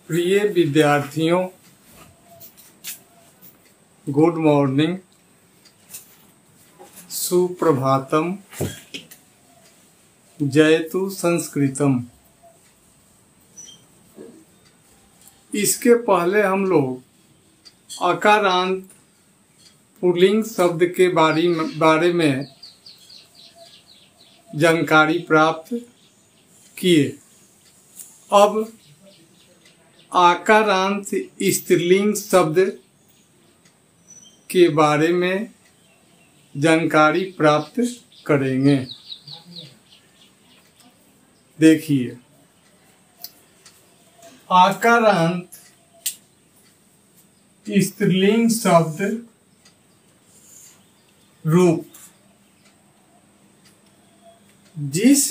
प्रिय विद्यार्थियों, good morning, Suprabhatam, जयतु संस्कृतम। इसके पहले हम लोग अकारांत पुल्लिंग शब्द के बारे में जानकारी प्राप्त किए। अब आकारांत स्त्रीलिंग शब्द के बारे में जानकारी प्राप्त करेंगे। देखिए, आकारांत स्त्रीलिंग शब्द रूप जिस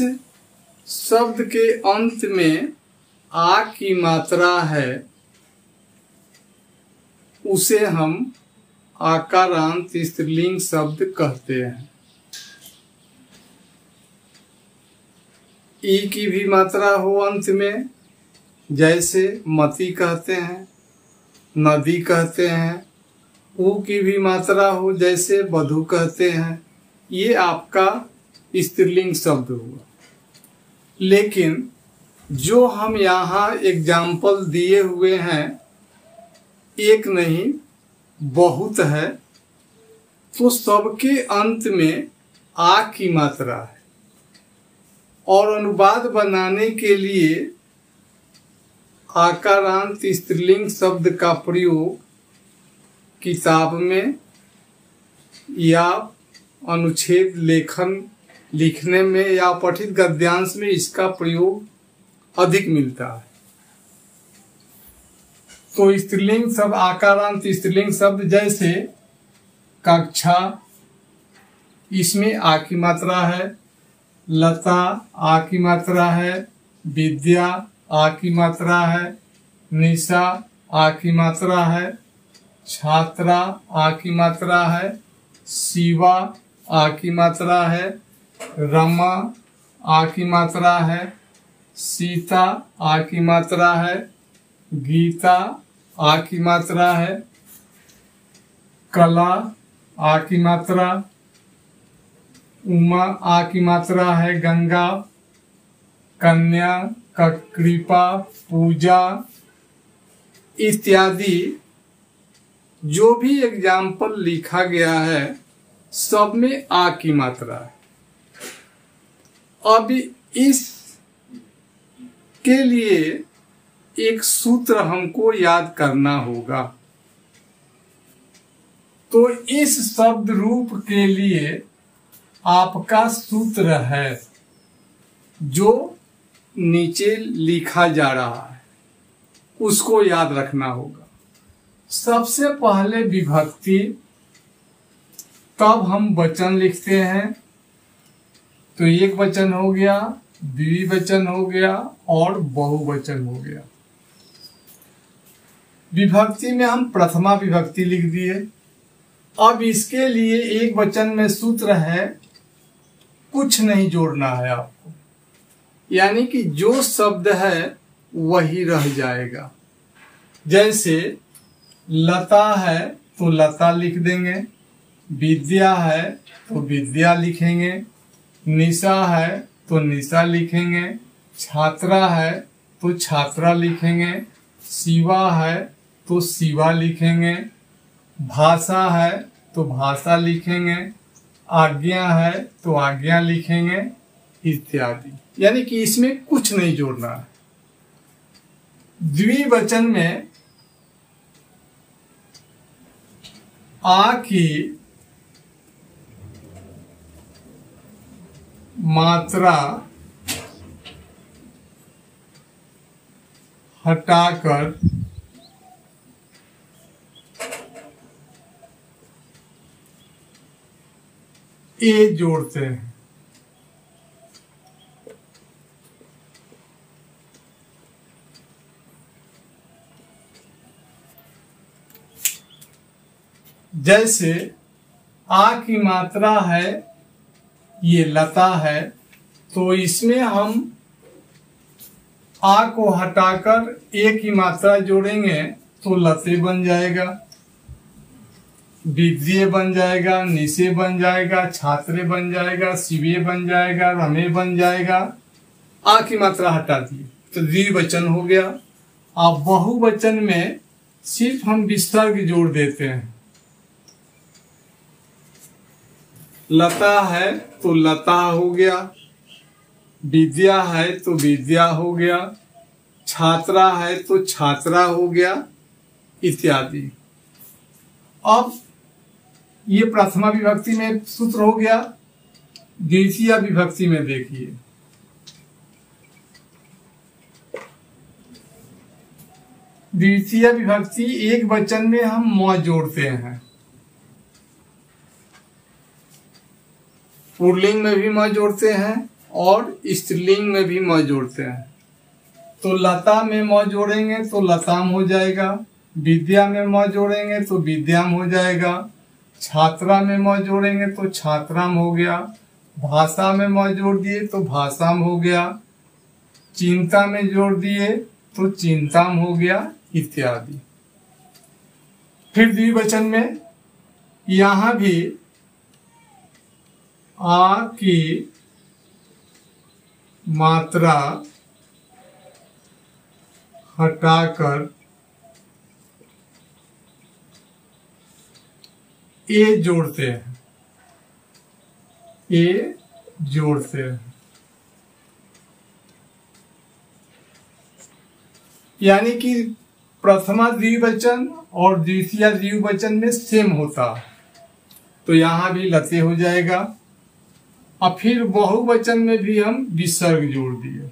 शब्द के अंत में आ की मात्रा है उसे हम आकारांत स्त्रीलिंग शब्द कहते हैं। ई की भी मात्रा हो अंत में, जैसे मती कहते हैं, नदी कहते हैं। ऊ की भी मात्रा हो, जैसे वधू कहते हैं। ये आपका स्त्रीलिंग शब्द हुआ। लेकिन जो हम यहाँ एग्जाम्पल दिए हुए हैं, एक नहीं बहुत है, तो सबके अंत में आ की मात्रा है। और अनुवाद बनाने के लिए आकारांत स्त्रीलिंग शब्द का प्रयोग किताब में या अनुच्छेद लिखने में या पठित गद्यांश में इसका प्रयोग अधिक मिलता है। तो स्त्रीलिंग शब्द, आकारांत स्त्रीलिंग शब्द जैसे कक्षा, इसमें आ की मात्रा है। लता आ की मात्रा है। विद्या आ की मात्रा है। निशा आ की मात्रा है। छात्रा आ की मात्रा है। शिवा आ की मात्रा है। रमा आ की मात्रा है। सीता आ की मात्रा है। गीता आ की मात्रा है। कला आ की मात्रा। उमा आ की मात्रा है। गंगा, कन्या, कृपा, पूजा इत्यादि जो भी एग्जाम्पल लिखा गया है सब में आ की मात्रा है। अब इस के लिए एक सूत्र हमको याद करना होगा। तो इस शब्द रूप के लिए आपका सूत्र है जो नीचे लिखा जा रहा है, उसको याद रखना होगा। सबसे पहले विभक्ति, तब हम वचन लिखते हैं। तो एक वचन हो गया, द्विवचन हो गया और बहुवचन हो गया। विभक्ति में हम प्रथमा विभक्ति लिख दिए। अब इसके लिए एक वचन में सूत्र है, कुछ नहीं जोड़ना है आपको, यानी कि जो शब्द है वही रह जाएगा। जैसे लता है तो लता लिख देंगे, विद्या है तो विद्या लिखेंगे, निशा है तो निशा लिखेंगे, छात्रा है तो छात्रा लिखेंगे, शिवा है तो शिवा लिखेंगे, भाषा है तो भाषा लिखेंगे, आज्ञा है तो आज्ञा लिखेंगे इत्यादि। यानी कि इसमें कुछ नहीं जोड़ना है। द्विवचन में आ की मात्रा हटाकर ए जोड़ते हैं। जैसे आ की मात्रा है, ये लता है, तो इसमें हम आ को हटाकर ए की मात्रा जोड़ेंगे तो लते बन जाएगा, विद्ये बन जाएगा, निशे बन जाएगा, छात्रे बन जाएगा, शिवे बन जाएगा, रमे बन जाएगा। आ की मात्रा हटा दी तो द्विवचन हो गया। अब बहुवचन में सिर्फ हम विसर्ग जोड़ देते हैं। लता है तो लता हो गया, विद्या है तो विद्या हो गया, छात्रा है तो छात्रा हो गया, इत्यादि। अब ये प्रथमा विभक्ति में सूत्र हो गया। द्वितीय विभक्ति में देखिए, द्वितीय विभक्ति एक वचन में हम म जोड़ते हैं। पुल्लिंग में भी म जोड़ते हैं और स्त्रीलिंग में भी म जोड़ते हैं। तो लता में म जोड़ेंगे तो लताम हो जाएगा, विद्या में म जोड़ेंगे तो विद्याम हो जाएगा, छात्रा में म जोड़ेंगे तो छात्राम हो गया, भाषा में म जोड़ दिए तो भाषाम हो गया, चिंता में जोड़ दिए तो चिंताम हो गया, इत्यादि। फिर द्विवचन में यहाँ भी आ की मात्रा हटाकर ए जोड़ते हैं, ए जोड़ते हैं। यानी कि प्रथमा द्विवचन और द्वितीय द्विवचन में सेम होता है, तो यहां भी लते हो जाएगा। और फिर बहुवचन में भी हम विसर्ग जोड़ दिए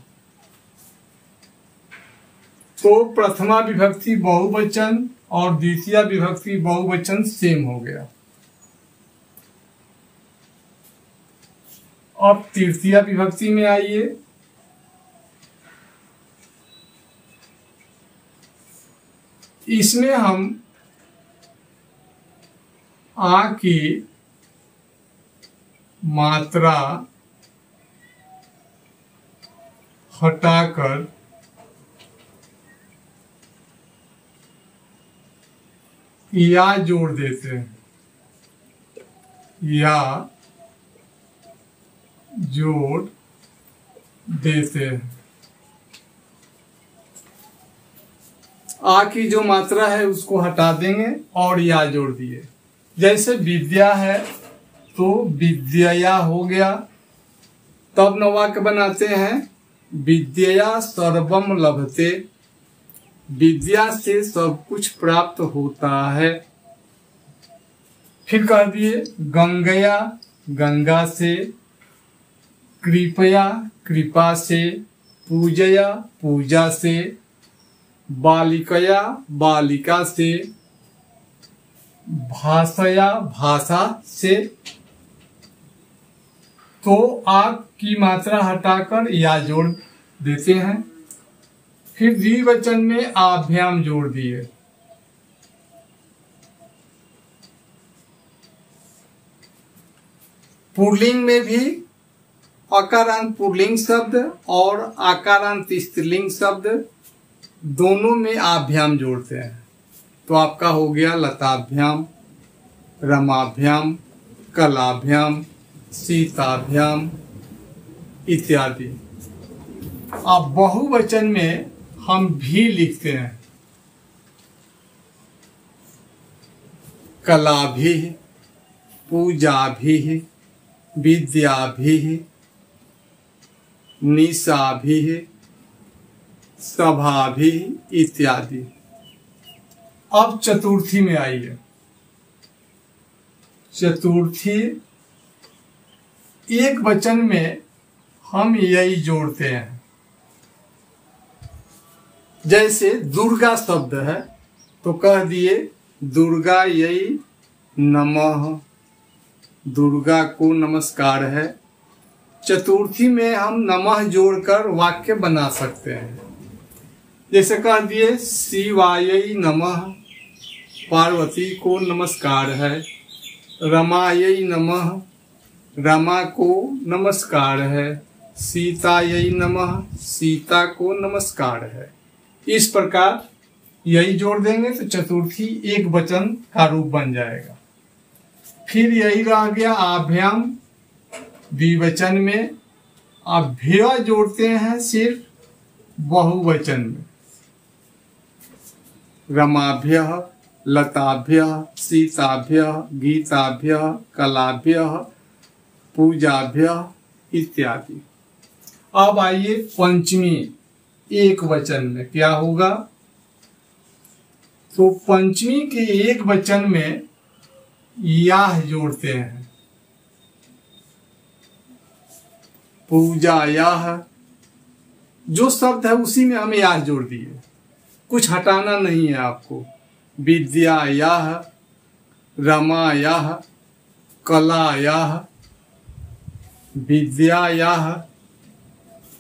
तो प्रथमा विभक्ति बहुवचन और द्वितीय विभक्ति बहुवचन सेम हो गया। अब तृतीय विभक्ति में आइए। इसमें हम आ की मात्रा हटाकर या जोड़ देते हैं, या जोड़ देते हैं। आ की जो मात्रा है उसको हटा देंगे और या जोड़ दिए। जैसे विद्या है तो विद्या हो गया। तब न वाक्य बनाते हैं विद्या सर्वम लभते, विद्या से सब कुछ प्राप्त होता है। फिर कह दिए गंगया, गंगा से, कृपया, कृपा से, पूजया, पूजा से, बालिकया, बालिका से, भाषया, भाषा से। तो आप की मात्रा हटाकर या जोड़ देते हैं। फिर द्विवचन में आभ्याम जोड़ दिए। पुल्लिंग में भी अकारांत पुल्लिंग शब्द और आकारांत स्त्रीलिंग शब्द दोनों में आभ्याम जोड़ते हैं। तो आपका हो गया लताभ्याम, रमाभ्याम, कलाभ्याम, सीताभ्याम, इत्यादि। अब बहुवचन में हम भी लिखते हैं। कला भी, पूजा भी, विद्या भी, निशा भी, सभा भी, इत्यादि। अब चतुर्थी में आइए। चतुर्थी एक वचन में हम यही जोड़ते हैं। जैसे दुर्गा शब्द है तो कह दिए दुर्गा यही नमः, दुर्गा को नमस्कार है। चतुर्थी में हम नमः जोड़कर वाक्य बना सकते हैं। जैसे कह दिए शिवाय नमः, पार्वती को नमस्कार है। रमाय नमः, रमा को नमस्कार है। सीतायै नमः, सीता को नमस्कार है। इस प्रकार यही जोड़ देंगे तो चतुर्थी एक वचन का रूप बन जाएगा। फिर यही रह गया आभ्याम द्विवचन में। अभ्य जोड़ते हैं सिर्फ बहुवचन में। रमाभ्य, लताभ्य, सीताभ्य, गीताभ्य, कलाभ्य, पूजाभ्य इत्यादि। अब आइए पंचमी एक वचन में क्या होगा। तो पंचमी के एक वचन में याह जोड़ते हैं। पूजा याह जो शब्द है उसी में हम याह जोड़ दिए, कुछ हटाना नहीं है आपको। विद्या याह, रमा याह, कला याह, विद्या याह,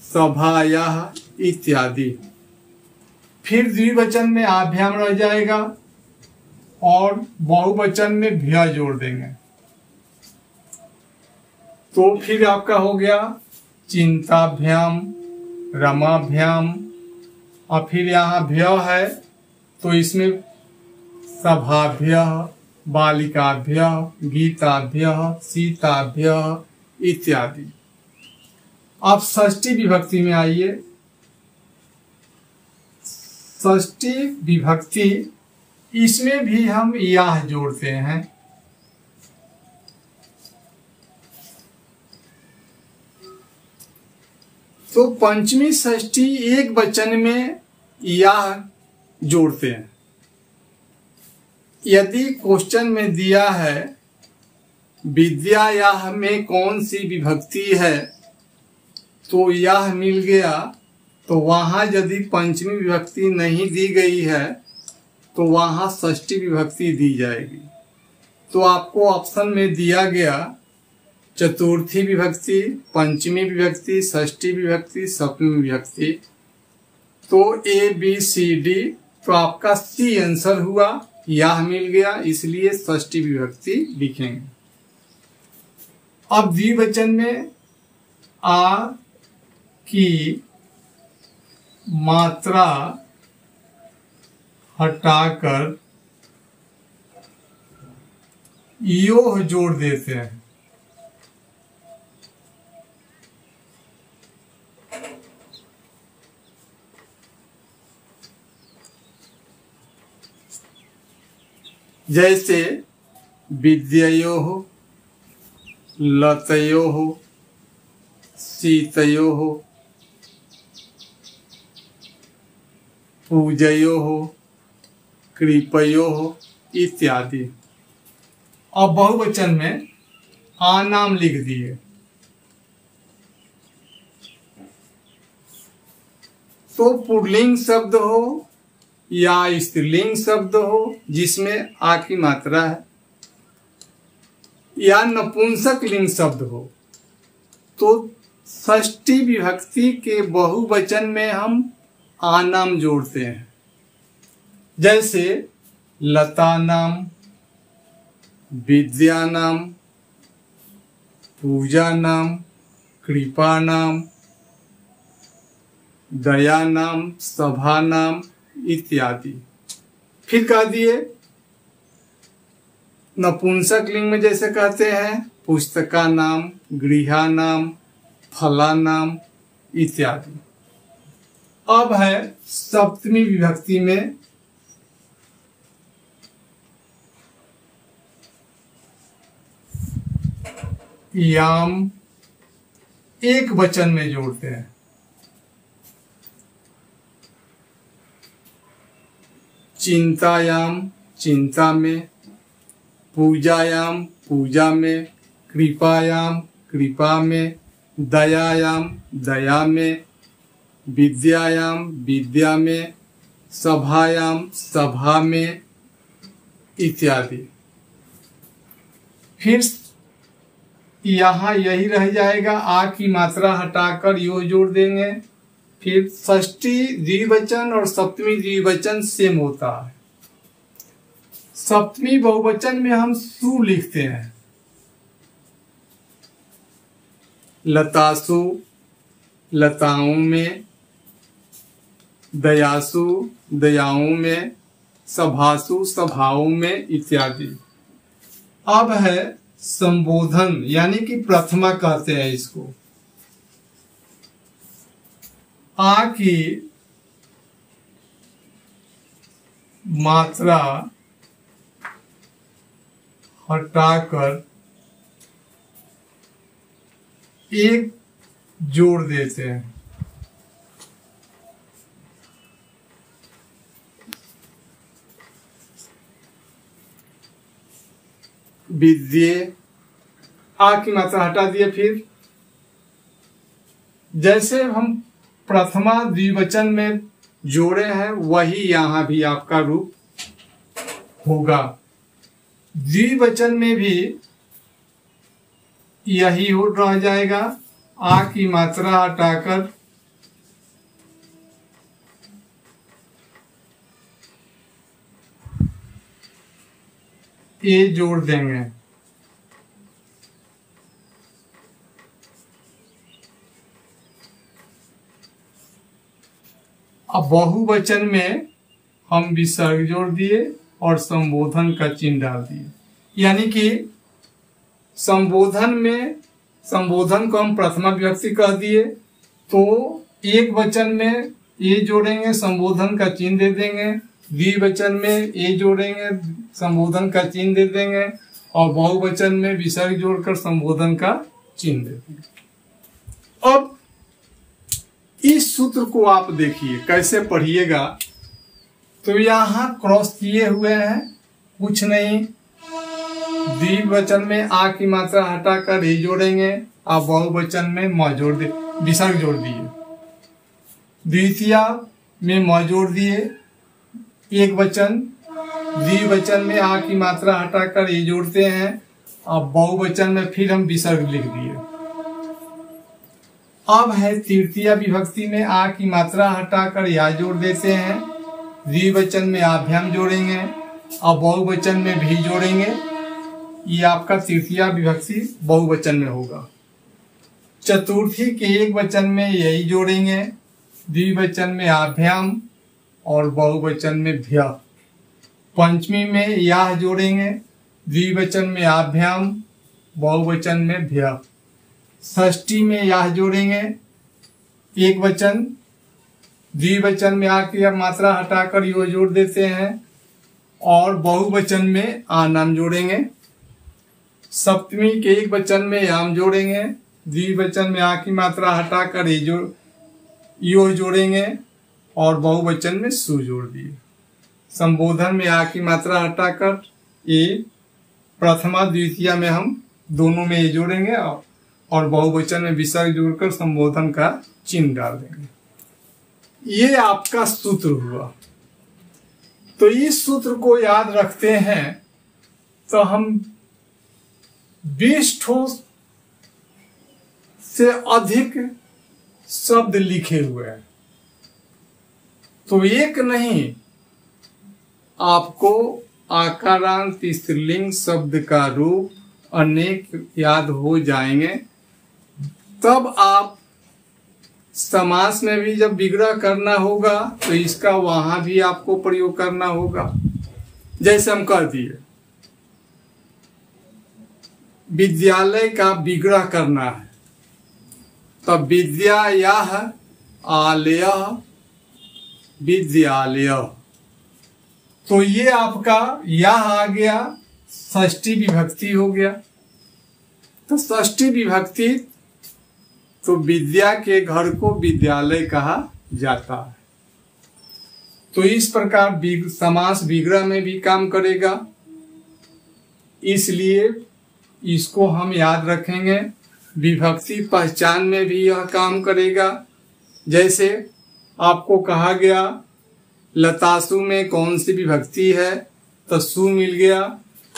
सभा याह इत्यादि। फिर द्विवचन में आभ्याम रह जाएगा और बहुवचन में भ्य जोड़ देंगे। तो फिर आपका हो गया चिंताभ्याम, रमाभ्याम। और फिर यहाँ भ्य है तो इसमें सभाभ्य, बालिकाभ्य, गीताभ्य, सीताभ्य इत्यादि। अब षष्ठी विभक्ति में आइए। षष्ठी विभक्ति इसमें भी हम याह जोड़ते हैं। तो पंचमी षष्ठी एक वचन में याह जोड़ते हैं। यदि क्वेश्चन में दिया है विद्या याह में कौन सी विभक्ति है तो याह मिल गया, तो वहां यदि पंचमी विभक्ति नहीं दी गई है तो वहां षष्ठी विभक्ति दी जाएगी। तो आपको ऑप्शन में दिया गया चतुर्थी विभक्ति, पंचमी विभक्ति, षष्ठी विभक्ति, सप्तमी विभक्ति। तो ए बी सी डी, तो आपका सी आंसर हुआ, यह मिल गया, इसलिए षष्ठी विभक्ति लिखेंगे। अब द्विवचन में आ की मात्रा हटाकर योह जोड़ देते हैं। जैसे विद्ययोः, लतयोः, सीतयोः, पूजयोः, कृपयोः इत्यादि। अब बहुवचन में आ नाम लिख दिए। तो पुल्लिंग शब्द हो या स्त्रीलिंग शब्द हो जिसमें आ की मात्रा है, या नपुंसक लिंग शब्द हो, तो षष्ठी विभक्ति के बहुवचन में हम आ नाम जोड़ते हैं। जैसे लता नाम, विद्या नाम, पूजा नाम, कृपा नाम, दया नाम, सभा नाम इत्यादि। फिर कह दिए नपुंसक लिंग में जैसे कहते हैं पुस्तका नाम, गृहा नाम, फला नाम इत्यादि। अब है सप्तमी विभक्ति में याम एक वचन में जोड़ते हैं। चिंतायाम चिंता में, पूजायाम पूजा में, कृपायाम कृपा में, दयायाम दया में, विद्यायाम विद्या में, सभायाम सभा में इत्यादि। फिर यहाँ यही रह जाएगा, आ की मात्रा हटाकर यो जोड़ देंगे। फिर षष्ठी द्विवचन और सप्तमी द्विवचन सेम होता है। सप्तमी बहुवचन में हम सु लिखते हैं। लतासु, लताओं में, दयासु दयाओं में, सभासु सभाओं में इत्यादि। अब है संबोधन, यानी कि प्रथमा कहते हैं इसको। आ की मात्रा हटाकर एक जोड़ देते हैं। विद्ये, आ की मात्रा हटा दिए। फिर जैसे हम प्रथमा द्विवचन में जोड़े हैं वही यहां भी आपका रूप होगा। द्विवचन में भी यही हो रह जाएगा। आ की मात्रा हटाकर ए जोड़ देंगे। अब बहुवचन में हम विसर्ग जोड़ दिए और संबोधन का चिन्ह डाल दिए। यानी कि संबोधन में, संबोधन को हम प्रथमा विभक्ति कह दिए, तो एक वचन में ए जोड़ेंगे, संबोधन का चिन्ह दे देंगे। द्विवचन में ए जोड़ेंगे, संबोधन का चिन्ह दे देंगे। और बहुवचन में विसर्ग जोड़कर संबोधन का चिन्ह दे देंगे। अब इस सूत्र को आप देखिए कैसे पढ़िएगा। तो यहाँ क्रॉस किए हुए हैं, कुछ नहीं। द्विवचन में आ की मात्रा हटाकर ए जोड़ेंगे, आप बहुवचन में म जोड़ दे, विसर्ग जोड़ दिए। द्वितीया में म जोड़ दिए, एक वचन। द्विवचन में आ की मात्रा हटाकर ए जोड़ते हैं, अब बहुवचन में फिर हम विसर्ग लिख दिए। अब है तृतीया विभक्ति में आ की मात्रा हटाकर या जोड़ देते हैं। द्विवचन में आभ्याम जोड़ेंगे और बहुवचन में भी जोड़ेंगे। ये आपका तृतीया विभक्ति बहुवचन में होगा। चतुर्थी के एक वचन में यही जोड़ेंगे, द्विवचन में आभ्याम और बहुवचन में भ्य। पंचमी में याह जोड़ेंगे, द्विवचन में आभ्याम, बहुवचन में भ्य। षष्ठी में याह जोड़ेंगे, एक वचन। द्विवचन में आ की मात्रा हटाकर यो जोड़ देते हैं और बहुवचन में आ नाम जोड़ेंगे। सप्तमी के एक वचन में याम जोड़ेंगे, द्विवचन में आ की मात्रा हटाकर यो जोड़ेंगे और बहुवचन में सु जोड़ दिए। संबोधन में आ की मात्रा हटाकर ए, प्रथमा द्वितीया में हम दोनों में ए जोड़ेंगे और बहुवचन में विसर्ग जोड़कर संबोधन का चिन्ह डाल देंगे। ये आपका सूत्र हुआ। तो इस सूत्र को याद रखते हैं तो हम 20 ठोस से अधिक शब्द लिखे हुए हैं। तो एक नहीं, आपको आकारांत स्त्रीलिंग शब्द का रूप अनेक याद हो जाएंगे। तब आप समास में भी जब विग्रह करना होगा तो इसका वहां भी आपको प्रयोग करना होगा। जैसे हम कह दिए विद्यालय का विग्रह करना है, तब विद्यायाः आलयः विद्यालय। तो ये आपका यह आ गया, षष्ठी विभक्ति हो गया। तो षष्ठी विभक्ति तो विद्या के घर को विद्यालय कहा जाता है। तो इस प्रकार समास विग्रह में भी काम करेगा, इसलिए इसको हम याद रखेंगे। विभक्ति पहचान में भी यह काम करेगा। जैसे आपको कहा गया लतासु में कौन सी विभक्ति है, तो सु मिल गया,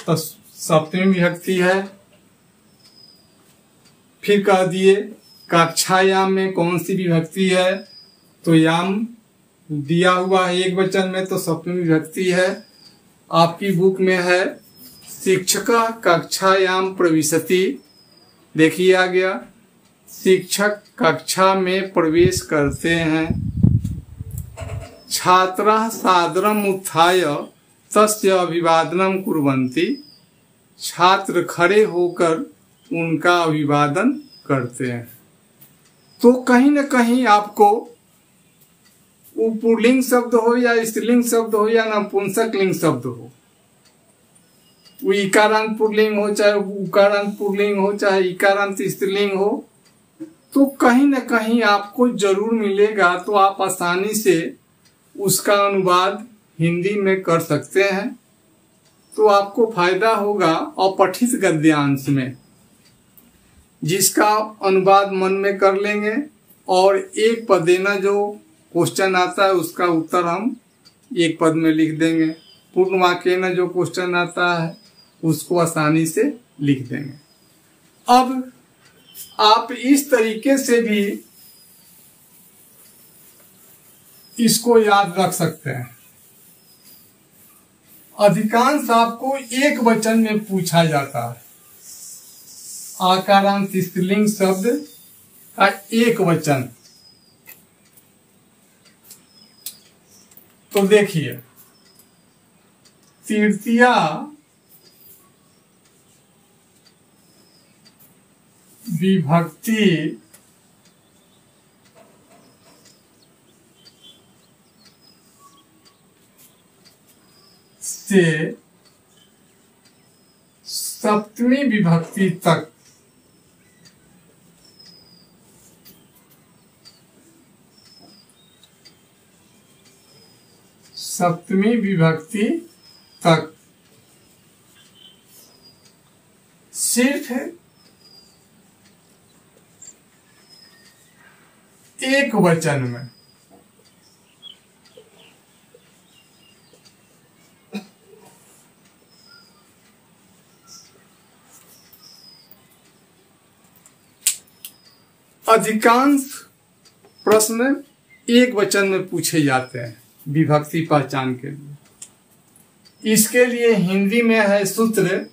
तो सप्तमी विभक्ति है। फिर कह दिए कक्षायाम में कौन सी विभक्ति है, तो याम दिया हुआ है एक वचन में, तो सप्तमी विभक्ति है। आपकी बुक में है शिक्षका कक्षायाम प्रविशति, देखिए आ गया। शिक्षक कक्षा में प्रवेश करते हैं। छात्राः सादरम् उत्थाय तस्य अभिवादनं कुर्वन्ति। छात्र खड़े होकर उनका अभिवादन करते हैं। तो कहीं न कहीं आपको वो पुल्लिंग शब्द हो या स्त्रीलिंग शब्द हो या नपुंसक लिंग शब्द हो, वो इकारांत पुल्लिंग हो चाहे उकारांत पुल्लिंग हो चाहे इकारांत स्त्रीलिंग हो, तो कहीं न कहीं आपको जरूर मिलेगा। तो आप आसानी से उसका अनुवाद हिंदी में कर सकते हैं। तो आपको फायदा होगा अपठित गद्यांश में, जिसका अनुवाद मन में कर लेंगे और एक पद देना जो क्वेश्चन आता है उसका उत्तर हम एक पद में लिख देंगे। पूर्ण वाक्य न जो क्वेश्चन आता है उसको आसानी से लिख देंगे। अब आप इस तरीके से भी इसको याद रख सकते हैं। अधिकांश आपको एक वचन में पूछा जाता है। आकारांत स्त्रीलिंग शब्द का एक वचन। तो देखिए, तृतीया विभक्ति से सप्तमी विभक्ति तक सप्तमी विभक्ति तक सिर्फ एक वचन में अधिकांश प्रश्न एक वचन में पूछे जाते हैं विभक्ति पहचान के लिए। इसके लिए हिंदी में है सूत्र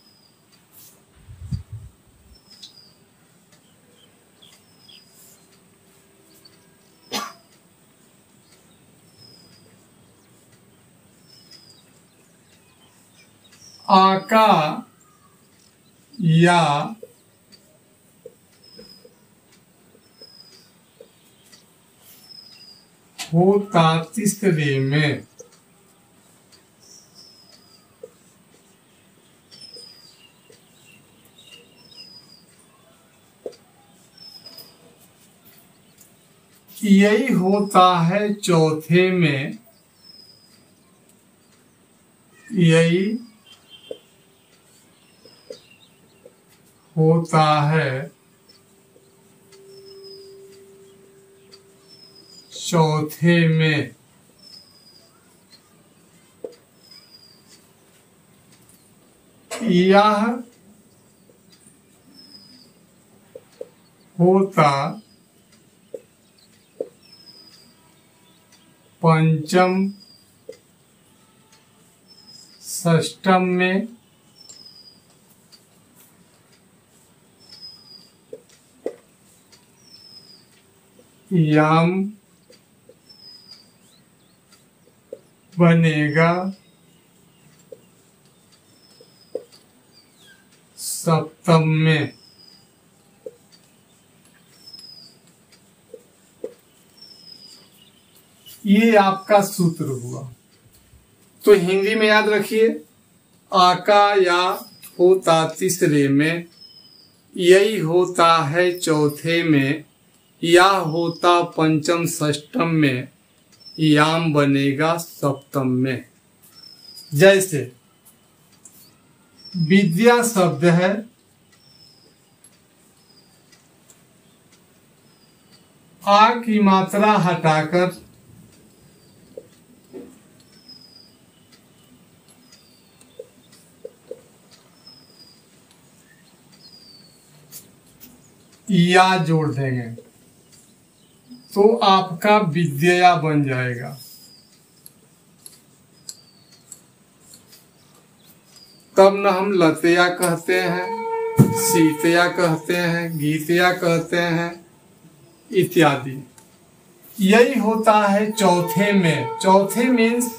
आका या होता तीसरे में यही होता है चौथे में, यही होता है चौथे में। यह होता पंचम षष्ठम में। याम बनेगा सप्तम में। ये आपका सूत्र हुआ। तो हिंदी में याद रखिए, आका या होता तीसरे में, यही होता है चौथे में, या होता पंचम षष्ठम में, याम बनेगा सप्तम में। जैसे विद्या शब्द है, आ की मात्रा हटाकर या जोड़ देंगे तो आपका विद्या बन जाएगा। तब न हम लतया कहते हैं, सीतया कहते हैं, गीतया कहते हैं, इत्यादि। यही होता है चौथे में। चौथे मीन्स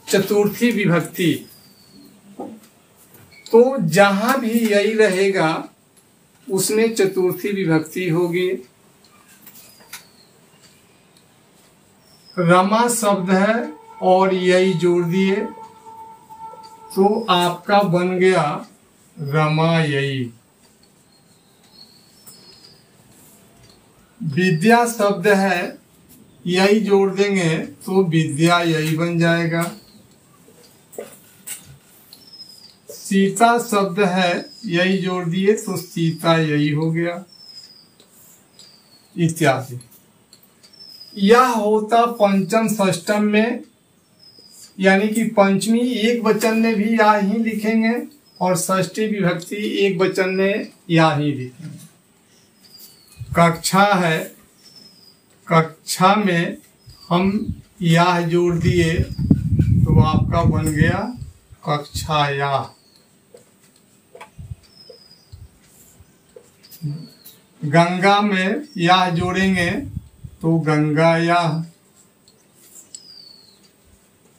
चतुर्थी विभक्ति। तो जहां भी यही रहेगा उसमें चतुर्थी विभक्ति होगी। रमा शब्द है और यही जोड़ दिए तो आपका बन गया रमायई। विद्या शब्द है, यही जोड़ देंगे तो विद्या यही बन जाएगा। सीता शब्द है, यही जोड़ दिए तो सीता यही हो गया, इत्यादि। यह होता पंचम षष्टम में, यानी कि पंचमी एक वचन में भी या ही लिखेंगे और षष्ठी विभक्ति एक वचन में या ही लिखेंगे। कक्षा है, कक्षा में हम या जोड़ दिए तो आपका बन गया कक्षाया। गंगा में या जोड़ेंगे तो गंगाया।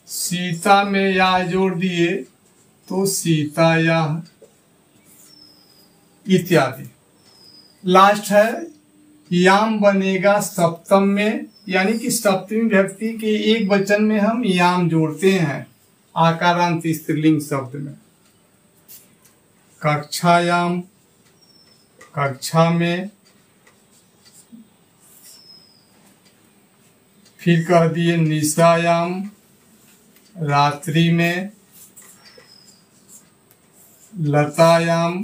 सीता में या जोड़ दिए तो सीताया, इत्यादि। लास्ट है याम बनेगा सप्तम में, यानी कि सप्तमी विभक्ति के एक वचन में हम याम जोड़ते हैं आकारांत स्त्रीलिंग शब्द में। कक्षायाम, कक्षा में। फिर कह दिए निशायाम, रात्रि में। लतायाम,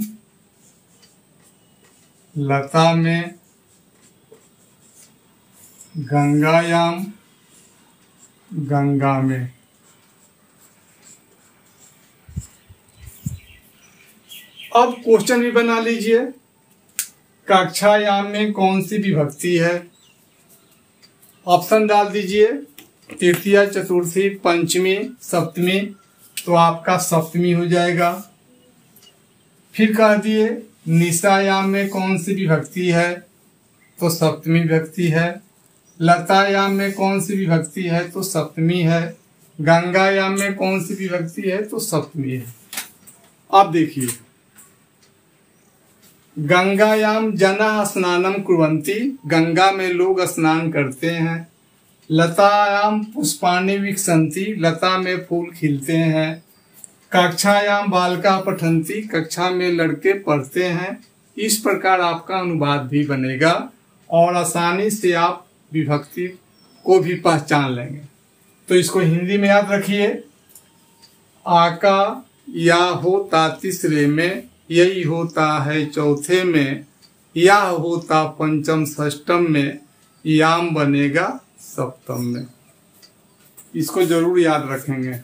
लता में। गंगायाम, गंगा में। अब क्वेश्चन भी बना लीजिए। कक्षायाम में कौन सी विभक्ति है? ऑप्शन डाल दीजिए, तृतीया, चतुर्थी, पंचमी, सप्तमी, तो आपका सप्तमी हो जाएगा। फिर कह दिए निशायाम में कौन सी विभक्ति है? तो सप्तमी विभक्ति है। लतायाम में कौन सी विभक्ति है? तो सप्तमी है। गंगायाम में कौन सी विभक्ति है? तो सप्तमी है। अब देखिए, गंगायाम जना स्नानम कुर्वन्ति, गंगा में लोग स्नान करते हैं। लतायाम पुष्पाणि विकसन्ति, लता में फूल खिलते हैं। कक्षायाम बालका पठन्ति, कक्षा में लड़के पढ़ते हैं। इस प्रकार आपका अनुवाद भी बनेगा और आसानी से आप विभक्ति को भी पहचान लेंगे। तो इसको हिंदी में याद रखिए। आका या होता तीसरे में, यही होता है चौथे में, या होता पंचम षष्टम में, याम बनेगा सप्तम में। इसको जरूर याद रखेंगे।